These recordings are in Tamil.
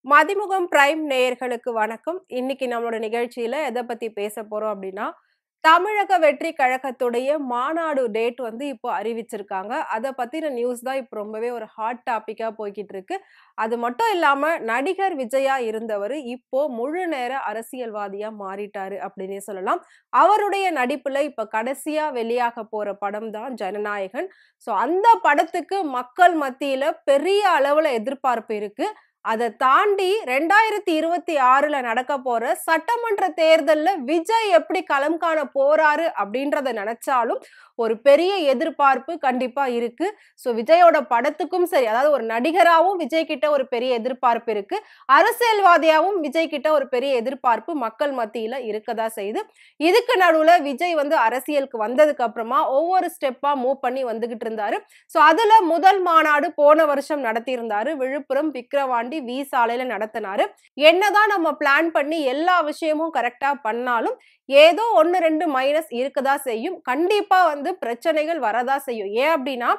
மதிமுகம் பிரைம் நேயர்களுக்கு வணக்கம். இன்னைக்கு நம்மளோட நிகழ்ச்சியில எத பத்தி பேச போறோம் அப்படின்னா, தமிழக வெற்றி கழகத்துடைய மாநாடு டேட் வந்து இப்போ அறிவிச்சிருக்காங்க. அத பத்தின நியூஸ் தான் இப்ப ரொம்பவே ஒரு ஹாட் டாபிக்கா போய்க்கிட்டு இருக்கு. அது மட்டும் இல்லாம நடிகர் விஜயா இருந்தவரு இப்போ முழு நேர அரசியல்வாதியா மாறிட்டாரு அப்படின்னே சொல்லலாம். அவருடைய நடிப்புல இப்ப கடைசியா வெளியாக போற படம் தான் ஜனநாயகன். அந்த படத்துக்கு மக்கள் மத்தியில பெரிய அளவுல எதிர்பார்ப்பு இருக்கு. அத தாண்டி 2026ல நடக்க போற சட்டமன்ற தேர்தல்ல விஜய் எப்படி களம் காண போறாரு அப்படின்றத நெனச்சாலும், ஒரு பெரிய எதிர்பார்ப்பு கண்டிப்பா இருக்கு. விஜயோட படத்துக்கும் சரி, அதாவது ஒரு நடிகராவும் விஜய் கிட்ட ஒரு பெரிய எதிர்பார்ப்பு இருக்கு. அரசியல்வாதியாவும் விஜய் கிட்ட ஒரு பெரிய எதிர்பார்ப்பு மக்கள் மத்தியில இருக்கதான் செய்யுது. இதுக்கு நடுவுல விஜய் வந்து அரசியலுக்கு வந்ததுக்கு அப்புறமா ஒவ்வொரு ஸ்டெப்பா மூவ் பண்ணி வந்துகிட்டு இருந்தாரு. அதுல முதல் மாநாடு போன வருஷம் நடத்தியிருந்தாரு. விழுப்புரம், விக்கிரவாண்டி, வி சாலையில நடத்தினாரு. என்னதான் நம்ம பிளான் பண்ணி எல்லா விஷயமும் கரெக்டா பண்ணாலும், ஏதோ 1, 2 மைனஸ் இருக்கதான் செய்யும். கண்டிப்பா வந்து பிரச்சனைகள் வரதான் செய்யும். ஏன் அப்படின்னா,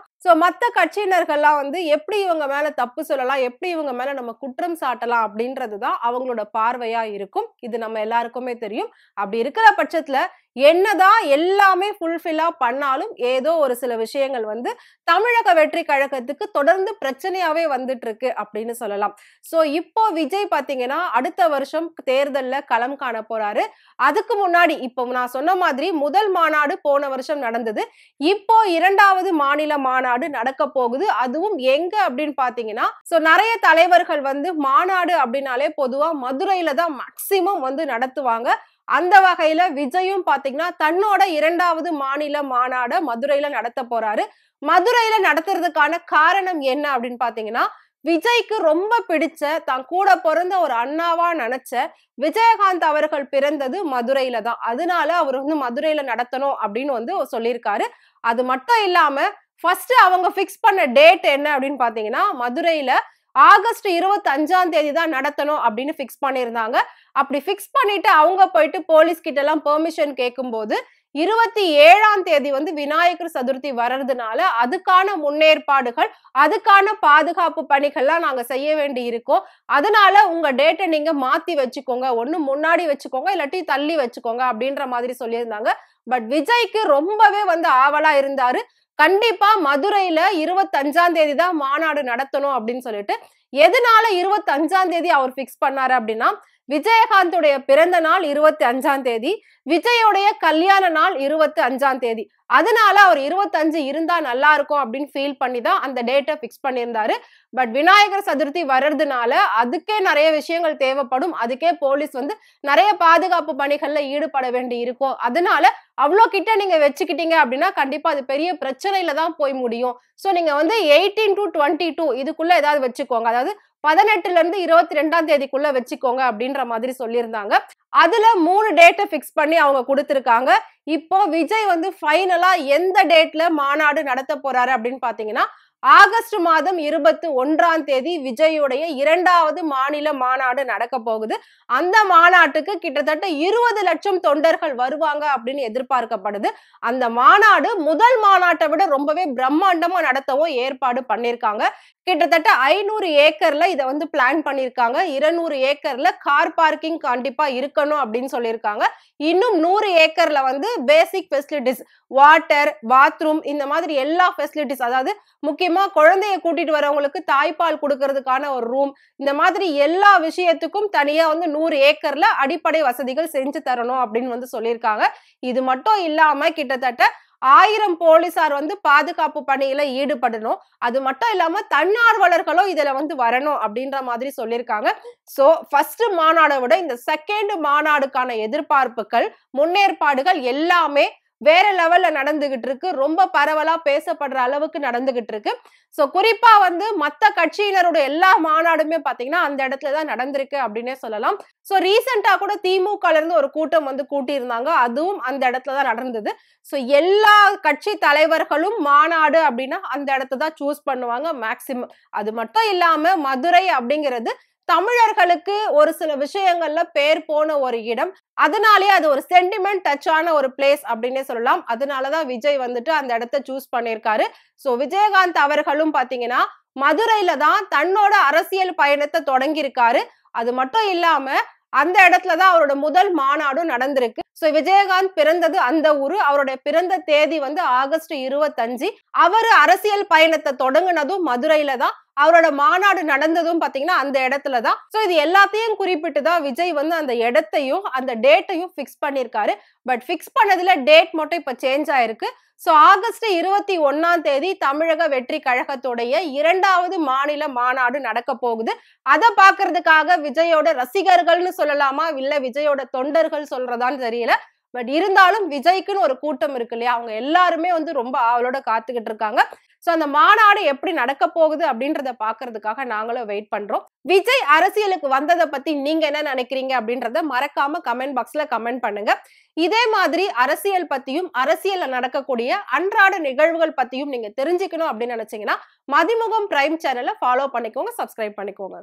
மத்த கட்சியினர்கள்லாம் வந்து எப்படி இவங்க மேல தப்பு சொல்லலாம், எப்படி இவங்க மேல நம்ம குற்றம் சாட்டலாம் அப்படின்றதுதான் அவங்களோட பார்வையா இருக்கும். இது நம்ம எல்லாருக்குமே தெரியும். அப்படி இருக்கிற பட்சத்துல என்னதான் எல்லாமே ஃபுல்ஃபில்லா பண்ணாலும், ஏதோ ஒரு சில விஷயங்கள் வந்து தமிழக வெற்றி கழகத்துக்கு தொடர்ந்து பிரச்சனையாவே வந்துட்டு இருக்கு அப்படின்னு சொல்லலாம். இப்போ விஜய் பாத்தீங்கன்னா, அடுத்த வருஷம் தேர்தல்ல களம் காண போறாரு. அதுக்கு முன்னாடி இப்போ நான் சொன்ன மாதிரி முதல் மாநாடு போன வருஷம் நடந்தது. இப்போ 2வது மாநில மாநாடு நடக்க போகுது. அதுவும் எங்க அப்படின்னு பாத்தீங்கன்னா, நிறைய தலைவர்கள் வந்து மாநாடு அப்படின்னாலே பொதுவா மதுரையில தான் மேக்சிமம் வந்து நடத்துவாங்க. அந்த வகையில விஜயும் பாத்தீங்கன்னா, தன்னோட 2வது மாநில மாநாட மதுரையில நடத்த போறாரு. மதுரையில நடத்துறதுக்கான காரணம் என்ன அப்படின்னு பாத்தீங்கன்னா, விஜய்க்கு ரொம்ப பிடிச்ச, தான் கூட பொறந்த ஒரு அண்ணாவா நெனச்ச விஜயகாந்த் அவர்கள் பிறந்தது மதுரையில தான். அதனால அவர் வந்து மதுரையில நடத்தணும் அப்படின்னு வந்து சொல்லியிருக்காரு. அது மட்டும் இல்லாம ஃபர்ஸ்ட் அவங்க ஃபிக்ஸ் பண்ண டேட் என்ன அப்படின்னு பாத்தீங்கன்னா, மதுரையில ஆகஸ்ட் 25ஆம் தேதி தான் நடத்தணும் அப்படின்னு ஃபிக்ஸ் பண்ணியிருந்தாங்க. அப்படி ஃபிக்ஸ் பண்ணிட்டு அவங்க போயிட்டு போலீஸ் கிட்ட எல்லாம் பெர்மிஷன் கேட்கும்போது 27ஆம் தேதி வந்து விநாயகர் சதுர்த்தி வர்றதுனால அதுக்கான முன்னேற்பாடுகள், அதுக்கான பாதுகாப்பு பணிகள்லாம் நாங்க செய்ய வேண்டி இருக்கோம். அதனால உங்க டேட்ட நீங்க மாத்தி வச்சுக்கோங்க. ஒண்ணு முன்னாடி வச்சுக்கோங்க, இல்லாட்டி தள்ளி வச்சுக்கோங்க அப்படின்ற மாதிரி சொல்லியிருந்தாங்க. பட் விஜய்க்கு ரொம்பவே வந்து ஆவலா இருந்தாரு. கண்டிப்பா மதுரையில 25ஆம் தேதி தான் மாநாடு நடத்தணும் அப்படின்னு சொல்லிட்டு. எதனால 25ஆம் தேதி அவர் ஃபிக்ஸ் பண்ணாரு அப்படின்னா, விஜயகாந்துடைய பிறந்த நாள் 25ஆம் தேதி, விஜயோடைய கல்யாண நாள் 25ஆம் தேதி. அதனால அவர் 25 இருந்தா நல்லா இருக்கும் அப்படின்னு ஃபீல் பண்ணி தான் அந்த டேட்ட ஃபிக்ஸ் பண்ணியிருந்தாரு. பட் விநாயகர் சதுர்த்தி வர்றதுனால அதுக்கே நிறைய விஷயங்கள் தேவைப்படும். அதுக்கே போலீஸ் வந்து நிறைய பாதுகாப்பு பணிகள்ல ஈடுபட வேண்டி இருக்கும். அதனால அவ்ளோ கிட்ட நீங்க வச்சுக்கிட்டீங்க அப்படின்னா கண்டிப்பா அது பெரிய பிரச்சனையில தான் போய் முடியும். நீங்க வந்து 18 to 22 இதுக்குள்ள ஏதாவது வச்சுக்கோங்க. அதாவது 18ல இருந்து 22ஆம் தேதிக்குள்ள வச்சுக்கோங்க அப்படின்ற மாதிரி சொல்லியிருந்தாங்க. அதுல 3 டேட்ட ஃபிக்ஸ் பண்ணி அவங்க குடுத்திருக்காங்க. இப்போ விஜய் வந்து ஃபைனலா எந்த டேட்ல மாநாடு நடத்த போறாரு அப்படின்னு பாத்தீங்கன்னா, ஆகஸ்ட் மாதம் 21ஆம் தேதி விஜயுடைய 2வது மாநில மாநாடு நடக்க போகுது. அந்த மாநாட்டுக்கு கிட்டத்தட்ட 20 லட்சம் தொண்டர்கள் வருவாங்க அப்படின்னு எதிர்பார்க்கப்படுது. அந்த மாநாடு முதல் மாநாட்டை விட ரொம்பவே பிரம்மாண்டமா நடத்தவும் ஏற்பாடு பண்ணிருக்காங்க. கிட்டத்தட்ட 500 ஏக்கர்ல இத வந்து பிளான் பண்ணிருக்காங்க. 200 ஏக்கர்ல கார் பார்க்கிங் கண்டிப்பா இருக்கணும் அப்படின்னு சொல்லியிருக்காங்க. இன்னும் 100 ஏக்கர்ல வந்து பேசிக் ஃபெசிலிட்டிஸ், வாட்டர், பாத்ரூம் இந்த மாதிரி எல்லா ஃபெசிலிட்டிஸ், அதாவது முக்கியமா குழந்தைய கூட்டிட்டு வரவங்களுக்கு தாய்ப்பால் கொடுக்கறதுக்கான ஒரு ரூம், இந்த மாதிரி எல்லா விஷயத்துக்கும் தனியா வந்து 100 ஏக்கர்ல அடிப்படை வசதிகள் செஞ்சு தரணும் அப்படின்னு வந்து சொல்லியிருக்காங்க. இது மட்டும் இல்லாம கிட்டத்தட்ட 1000 போலீசார் வந்து பாதுகாப்பு பணியில ஈடுபடணும். அது மட்டும் இல்லாம தன்னார்வலர்களும் இதுல வந்து வரணும் அப்படின்ற மாதிரி சொல்லியிருக்காங்க. ஃபர்ஸ்ட் மாநாட விட இந்த செகண்ட் மாநாடுக்கான எதிர்பார்ப்புகள், முன்னேற்பாடுகள் எல்லாமே வேற லெவல்ல நடந்துகிட்டு இருக்கு. ரொம்ப பரவலா பேசப்படுற அளவுக்கு நடந்துகிட்டு இருக்கு. குறிப்பா வந்து மத்த கட்சியினரோட எல்லா மாநாடுமே பாத்தீங்கன்னா அந்த இடத்துல தான் நடந்திருக்கு அப்படின்னே சொல்லலாம். ரீசெண்டா கூட திமுகல இருந்து ஒரு கூட்டம் வந்து கூட்டியிருந்தாங்க. அதுவும் அந்த இடத்துல தான் நடந்தது. எல்லா கட்சி தலைவர்களும் மாநாடு அப்படின்னா அந்த இடத்த தான் சூஸ் பண்ணுவாங்க மேக்சிமம். அது மட்டும் இல்லாம மதுரை அப்படிங்கிறது தமிழர்களுக்கு ஒரு சில விஷயங்கள்ல பேர் போன ஒரு இடம். அதனாலேயே அது ஒரு சென்டிமெண்ட் டச் ஆன ஒரு பிளேஸ் அப்படின்னே சொல்லலாம். அதனாலதான் விஜய் வந்துட்டு அந்த இடத்த சூஸ் பண்ணியிருக்காரு. விஜயகாந்த் அவர்களும் பாத்தீங்கன்னா மதுரையில தான் தன்னோட அரசியல் பயணத்தை தொடங்கியிருக்காரு. அது மட்டும் இல்லாம அந்த இடத்துல தான் அவரோட முதல் மாநாடும் நடந்திருக்கு. சோ விஜயகாந்த் பிறந்தது அந்த ஊரு. அவருடைய பிறந்த தேதி வந்து ஆகஸ்ட் 25. அவரு அரசியல் பயணத்தை தொடங்குனதும் மதுரையில தான். அவரோட மாநாடு நடந்ததும் பாத்தீங்கன்னா அந்த இடத்துல தான். சோ இது எல்லாத்தையும் குறிப்பிட்டு தான் விஜய் வந்து அந்த இடத்தையும் அந்த டேட்டையும் பிக்ஸ் பண்ணிருக்காரு. பட் பிக்ஸ் பண்ணதுல டேட் மட்டும் இப்ப சேஞ்ச் ஆயிருக்கு. சோ ஆகஸ்ட் 21ஆம் தேதி தமிழக வெற்றி கழகத்துடைய 2வது மாநில மாநாடு நடக்க போகுது. அத பாக்குறதுக்காக விஜயோட ரசிகர்கள்னு சொல்லலாமா? இல்ல விஜயோட தொண்டர்கள் சொல்றதான்னு தெரியல. பட் இருந்தாலும் விஜய்க்குன்னு ஒரு கூட்டம் இருக்கு இல்லையா? அவங்க எல்லாருமே வந்து ரொம்ப ஆவலோட காத்துக்கிட்டு இருக்காங்க. சோ அந்த மாநாடு எப்படி நடக்க போகுது அப்படின்றத பாக்குறதுக்காக நாங்களும் வெயிட் பண்றோம். விஜய் அரசியலுக்கு வந்தத பத்தி நீங்க என்ன நினைக்கிறீங்க அப்படின்றத மறக்காம கமெண்ட் பாக்ஸ்ல கமெண்ட் பண்ணுங்க. இதே மாதிரி அரசியல் பத்தியும், அரசியல்ல நடக்கக்கூடிய அன்றாட நிகழ்வுகள் பத்தியும் நீங்க தெரிஞ்சுக்கணும் அப்படின்னு நினைச்சீங்கன்னா, மதிமுகம் பிரைம் சேனல ஃபாலோ பண்ணிக்கோங்க, சப்ஸ்கிரைப் பண்ணிக்கோங்க.